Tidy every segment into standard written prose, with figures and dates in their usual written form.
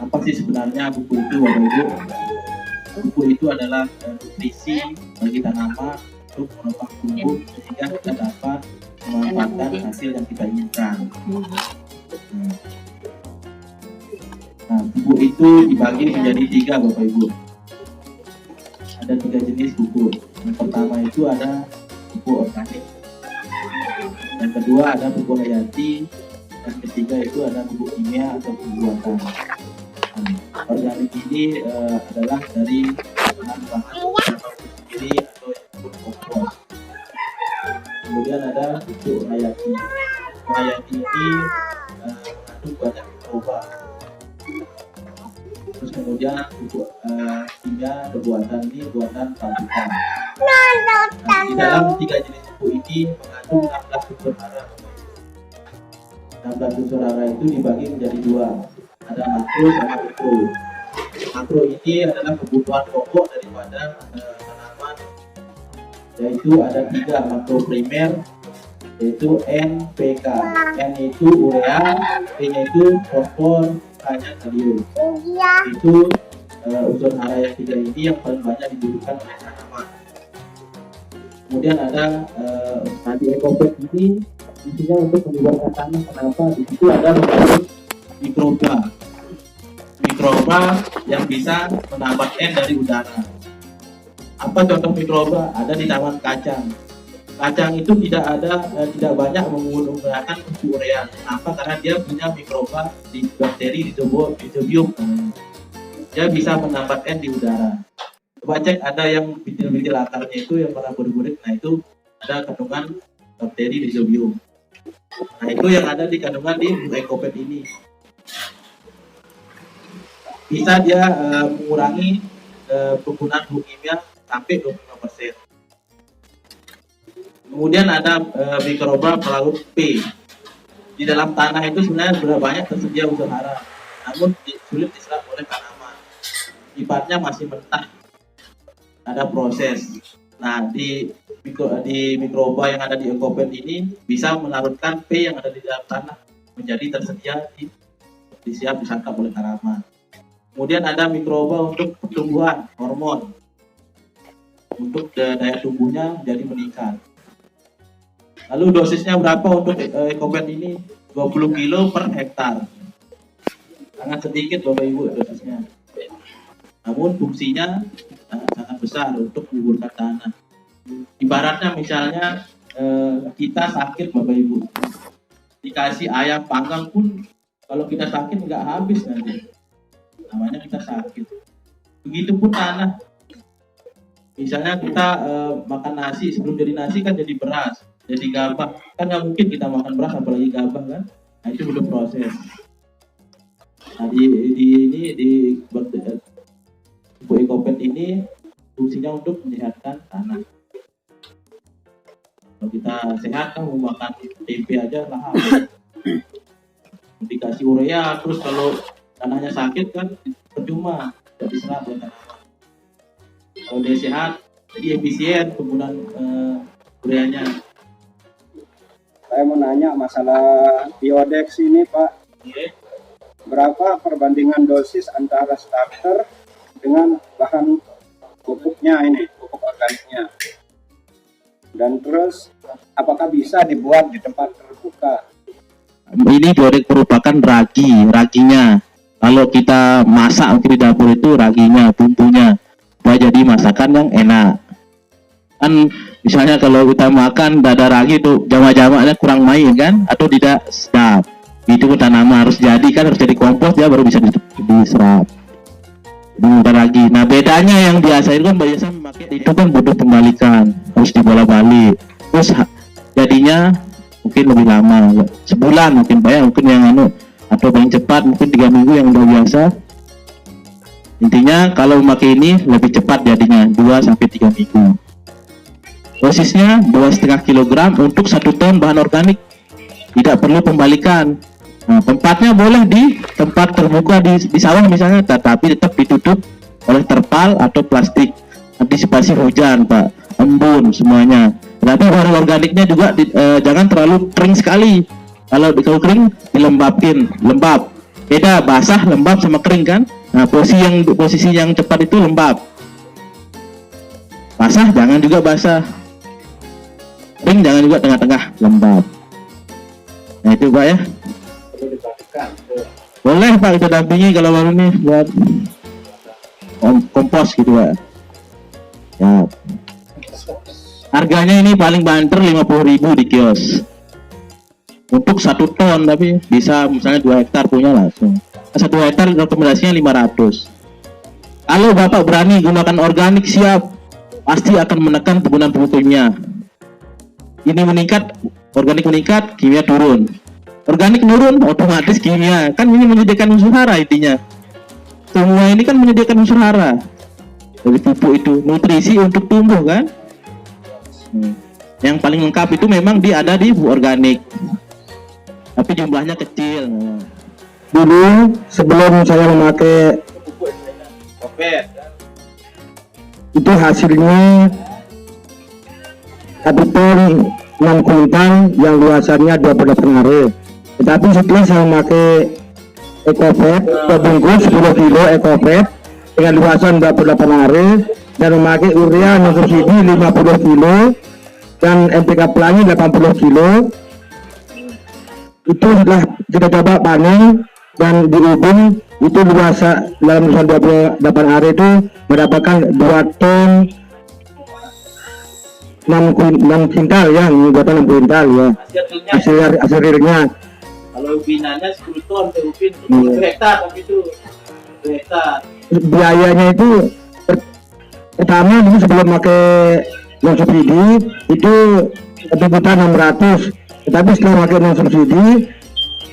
Apa sih sebenarnya buku itu, Bapak Ibu? Buku itu adalah nutrisi bagi tanaman untuk menopang tumbuh sehingga kita dapat memanfaatkan hasil yang kita inginkan. Nah, buku itu dibagi menjadi 3, Bapak Ibu. Ada 3 jenis buku. Yang pertama itu ada buku organik. Yang kedua ada buku hayati. Dan ketiga itu ada buku kimia atau buku buatan. Organik ini adalah dari bahan-bahan sendiri atau yang disebut kompos. Kemudian ada buku hayati. Buku hayati ini mengandung banyak mikroba. Terus kemudian buku kimia atau buatan ini buatan pabrikan. Nah, di dalam 3 jenis buku ini mengandung 16 unsur hara. 16 unsur hara itu dibagi menjadi 2. Ada makro sama mikro. Makro ini adalah kebutuhan pokok daripada tanaman, yaitu ada 3 makro primer, yaitu NPK. N itu urea, P-nya itu fosfor, K-nya kalium. Itu unsur hara yang 3 ini yang paling banyak dibutuhkan oleh tanaman. Kemudian ada tadi ekopet ini isinya untuk menyuburkan tanah. Kenapa? Di situ ada mikroba yang bisa menambah N dari udara. Apa contoh mikroba? Ada di tanaman kacang. Kacang itu tidak banyak menggunakan pupuk urea. Kenapa? Karena dia punya mikroba di bakteri rhizobium. Dia bisa menambah N di udara. Coba cek, ada yang bintil-bintil akarnya itu yang warna burik-burik. Nah, itu ada kandungan bakteri rhizobium. Nah, itu yang ada di kandungan di ekopet ini. Bisa dia mengurangi penggunaan pupuk kimia sampai 25%. Kemudian ada mikroba pelaut P. Di dalam tanah itu sebenarnya sudah banyak tersedia unsur hara, namun sulit diserap oleh tanaman. Sifatnya masih mentah, ada proses. Nah, di mikroba yang ada di ekopet ini bisa melarutkan P yang ada di dalam tanah menjadi tersedia siap disantap oleh tanaman. Kemudian ada mikroba untuk pertumbuhan, hormon, untuk daya tumbuhnya jadi meningkat. Lalu dosisnya berapa untuk ekopet ini? 20 kilo per hektar. Sangat sedikit Bapak Ibu dosisnya. Namun fungsinya sangat besar untuk menyuburkan tanah. Ibaratnya misalnya kita sakit Bapak Ibu, dikasih ayam panggang pun kalau kita sakit nggak habis nanti. Namanya kita sakit. Begitupun tanah. Misalnya kita makan nasi, sebelum jadi nasi kan jadi beras, jadi gabah. Kan nggak mungkin kita makan beras apalagi gabah kan. Nah, itu butuh proses. Nah, di buku ekopet ini fungsinya untuk menyehatkan tanah. Kalau kita sehat kan mau makan tempe aja lah. Dikasih urea, terus kalau tanahnya sakit kan percuma, tidak diserap oleh tanaman. Kalau dia sehat, jadi efisien penggunaan ureanya. Saya mau nanya masalah biodex ini Pak. Okay. Berapa perbandingan dosis antara starter dengan bahan pupuknya ini, pupuk organiknya? Dan terus apakah bisa dibuat di tempat terbuka? Ini biodex merupakan raginya. Kalau kita masak di dapur itu raginya, bumbunya, supaya jadi masakan yang enak. Kan misalnya kalau kita makan dada ragi itu jamak-jamaknya kurang main kan, atau tidak sedap. Itu tanaman harus jadi kompos, dia baru bisa diserap. Bukan lagi. Nah, bedanya yang biasa itu kan biasa memakai itu kan butuh pembalikan, harus dibolak-balik. Terus jadinya mungkin lebih lama, sebulan mungkin Pak ya, mungkin yang atau paling cepat mungkin 3 minggu yang udah biasa. Intinya kalau memakai ini lebih cepat jadinya 2 sampai 3 minggu. Dosisnya 2,5 kg untuk 1 ton bahan organik. Tidak perlu pembalikan. Nah, tempatnya boleh di tempat terbuka di sawah misalnya, tetapi tetap ditutup oleh terpal atau plastik. Antisipasi hujan Pak, embun semuanya. Tapi bahan organiknya juga jangan terlalu kering sekali. Kalau kering dilembabin, lembab. beda basah, lembab sama kering kan. Nah, posisi yang cepat itu lembab. Basah jangan juga basah. Kering jangan juga tengah-tengah, lembab. Nah itu Pak ya. Perlu diperhatikan. Boleh Pak kita dampingi kalau baru nih buat kompos gitu Pak. Ya. Harganya ini paling banter 50.000 di kios. Untuk 1 ton tapi bisa misalnya 2 hektar punya langsung. 1 hektar rekomendasinya 500. Kalau Bapak berani gunakan organik siap, pasti akan menekan penggunaan pupuk kimia. Ini meningkat, organik meningkat, kimia turun. Organik turun, otomatis kimia. Kan ini menyediakan unsur hara intinya. Semua ini kan menyediakan unsur hara. Dari pupuk itu, nutrisi untuk tumbuh kan. Yang paling lengkap itu memang ada di pupuk organik. Tapi jumlahnya kecil. Dulu sebelum saya memakai Oke. itu hasilnya 1 ton 6 kuintal yang luasannya 28 hari. Tetapi setelah saya memakai EcoVet, bungkus 10 kilo EcoVet dengan luasan 28 hari dan memakai urea non subsidi 50 kilo dan NPK pelangi 80 kilo. Itu setelah kita coba panen dan di ubin itu luasa dalam luasan 28 hari itu mendapatkan 2 ton 6 kuintal ya, 2 ton 6 kuintal ya. Hasil realnya. Kalau ubinannya 10 ton ke ubin 1 hektar tapi itu 1 hektar. Biayanya itu pertama dulu sebelum pakai non subsidi itu 1.600.000. Tetapi setelah pakai non subsidi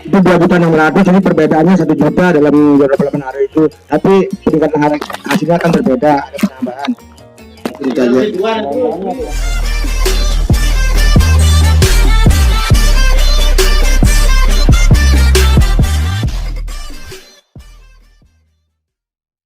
itu 2.600.000, ini perbedaannya 1 juta dalam 28 hari itu. Tapi peningkatan hasilnya kan berbeda, ada penambahan. Itu aja.